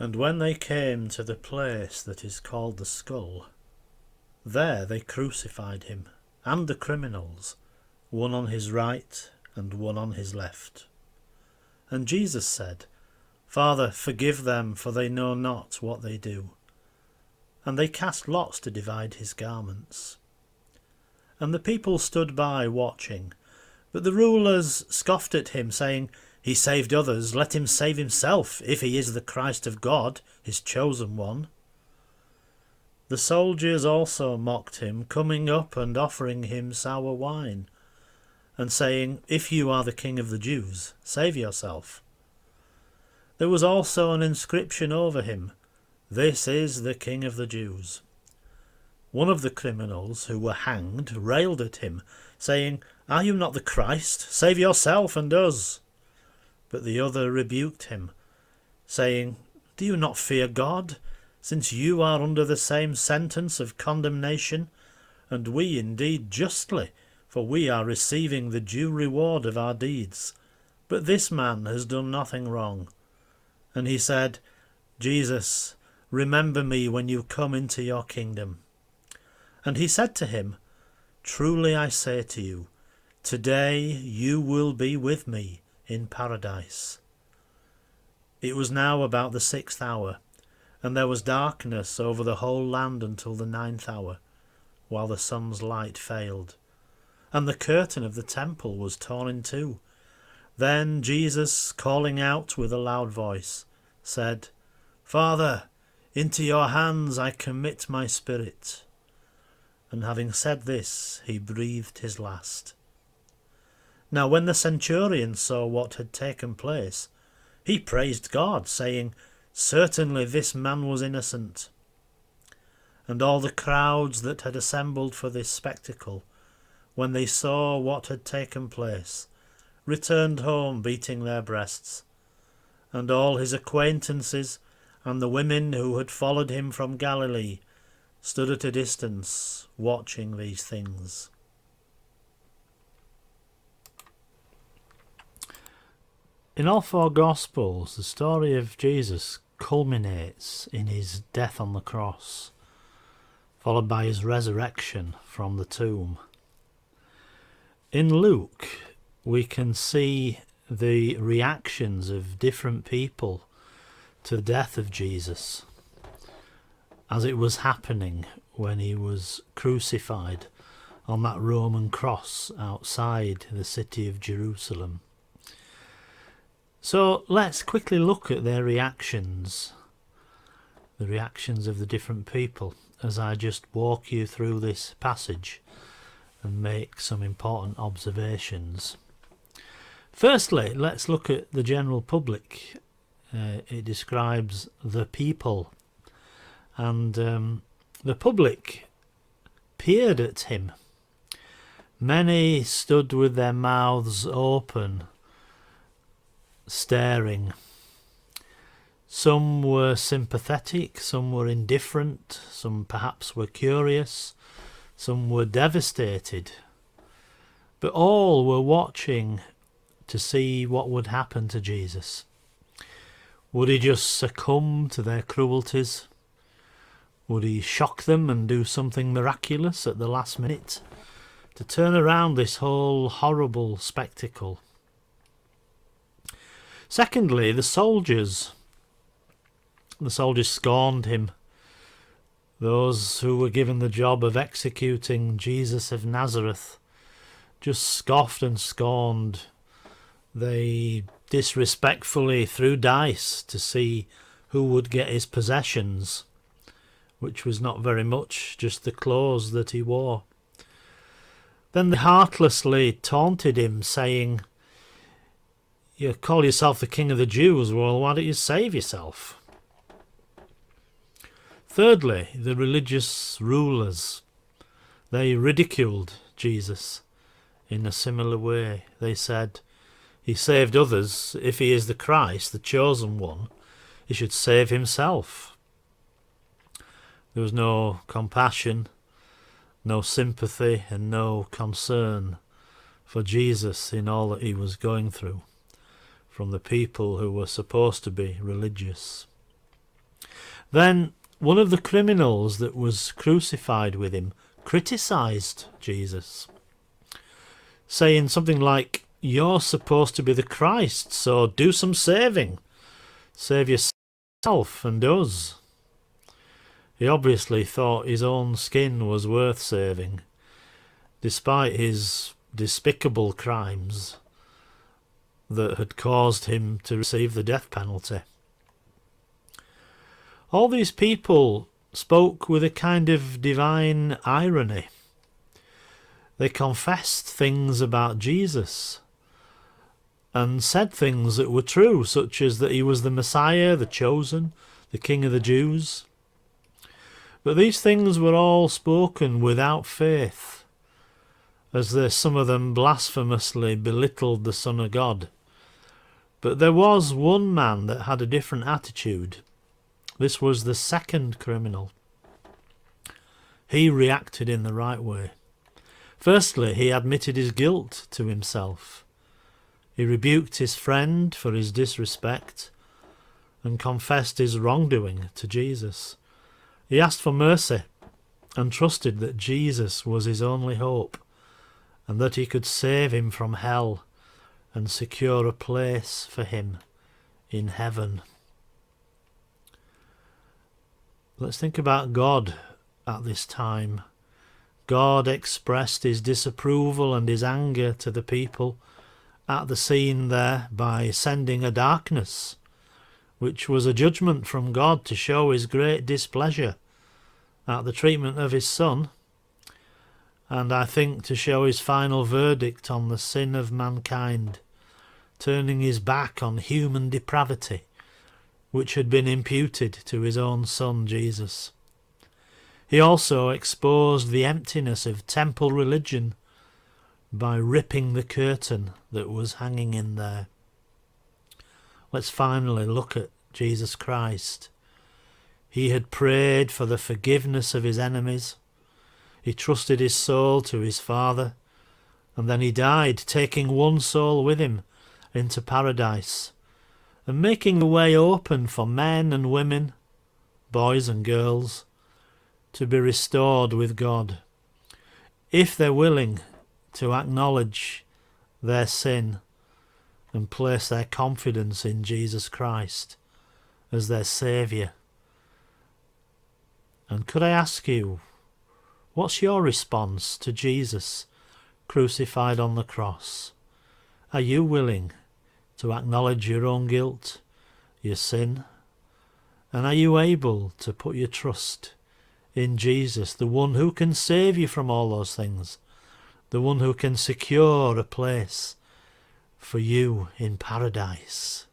And when they came to the place that is called the Skull, there they crucified him, and the criminals, one on his right and one on his left. And Jesus said, Father, forgive them, for they know not what they do. And they cast lots to divide his garments. And the people stood by watching, but the rulers scoffed at him, saying, He saved others, let him save himself, if he is the Christ of God, his chosen one. The soldiers also mocked him, coming up and offering him sour wine, and saying, If you are the King of the Jews, save yourself. There was also an inscription over him, This is the King of the Jews. One of the criminals who were hanged railed at him, saying, Are you not the Christ? Save yourself and us. But the other rebuked him, saying, Do you not fear God, since you are under the same sentence of condemnation, and we indeed justly, for we are receiving the due reward of our deeds. But this man has done nothing wrong. And he said, Jesus, remember me when you come into your kingdom. And he said to him, Truly I say to you, today you will be with me in paradise. It was now about the 6th hour, and there was darkness over the whole land until the 9th hour, while the sun's light failed. And the curtain of the temple was torn in two. Then Jesus, calling out with a loud voice, said, Father, into your hands I commit my spirit. And having said this, he breathed his last. Now when the centurion saw what had taken place, he praised God, saying, Certainly this man was innocent. And all the crowds that had assembled for this spectacle, when they saw what had taken place, returned home beating their breasts. And all his acquaintances and the women who had followed him from Galilee stood at a distance, watching these things. In all four Gospels, the story of Jesus culminates in his death on the cross, followed by his resurrection from the tomb. In Luke, we can see the reactions of different people to the death of Jesus as it was happening when he was crucified on that Roman cross outside the city of Jerusalem. So let's quickly look at their reactions, the reactions of the different people, as I just walk you through this passage and make some important observations. Firstly, let's look at the general public. It describes the people, and the public peered at him. Many stood with their mouths open, staring. Some were sympathetic, some were indifferent, some perhaps were curious, some were devastated. But all were watching to see what would happen to Jesus. Would he just succumb to their cruelties? Would he shock them and do something miraculous at the last minute to turn around this whole horrible spectacle? Secondly, the soldiers scorned him. Those who were given the job of executing Jesus of Nazareth just scoffed and scorned. They disrespectfully threw dice to see who would get his possessions, which was not very much, just the clothes that he wore. Then they heartlessly taunted him, saying, You call yourself the King of the Jews, well, why don't you save yourself? Thirdly, the religious rulers, they ridiculed Jesus in a similar way. They said, He saved others. If he is the Christ, the chosen one, he should save himself. There was no compassion, no sympathy, and no concern for Jesus in all that he was going through from the people who were supposed to be religious. Then one of the criminals that was crucified with him criticised Jesus, saying something like, "You're supposed to be the Christ, so do some saving. Save yourself and us." He obviously thought his own skin was worth saving, despite his despicable crimes that had caused him to receive the death penalty. All these people spoke with a kind of divine irony. They confessed things about Jesus and said things that were true, such as that he was the Messiah, the chosen, the King of the Jews. But these things were all spoken without faith, as some of them blasphemously belittled the Son of God. But there was one man that had a different attitude. This was the second criminal. He reacted in the right way. Firstly, he admitted his guilt to himself. He rebuked his friend for his disrespect and confessed his wrongdoing to Jesus. He asked for mercy and trusted that Jesus was his only hope and that he could save him from hell and secure a place for him in heaven. Let's think about God at this time. God expressed his disapproval and his anger to the people at the scene there by sending a darkness, which was a judgment from God to show his great displeasure at the treatment of his Son, and I think to show his final verdict on the sin of mankind, turning his back on human depravity, which had been imputed to his own Son Jesus. He also exposed the emptiness of temple religion by ripping the curtain that was hanging in there. Let's finally look at Jesus Christ. He had prayed for the forgiveness of his enemies. He trusted his soul to his Father, and then he died, taking one soul with him into paradise, and making the way open for men and women, boys and girls, to be restored with God, if they're willing to acknowledge their sin and place their confidence in Jesus Christ as their Saviour. And could I ask you, what's your response to Jesus crucified on the cross? Are you willing to acknowledge your own guilt, your sin? And are you able to put your trust in Jesus, the one who can save you from all those things, the one who can secure a place for you in paradise?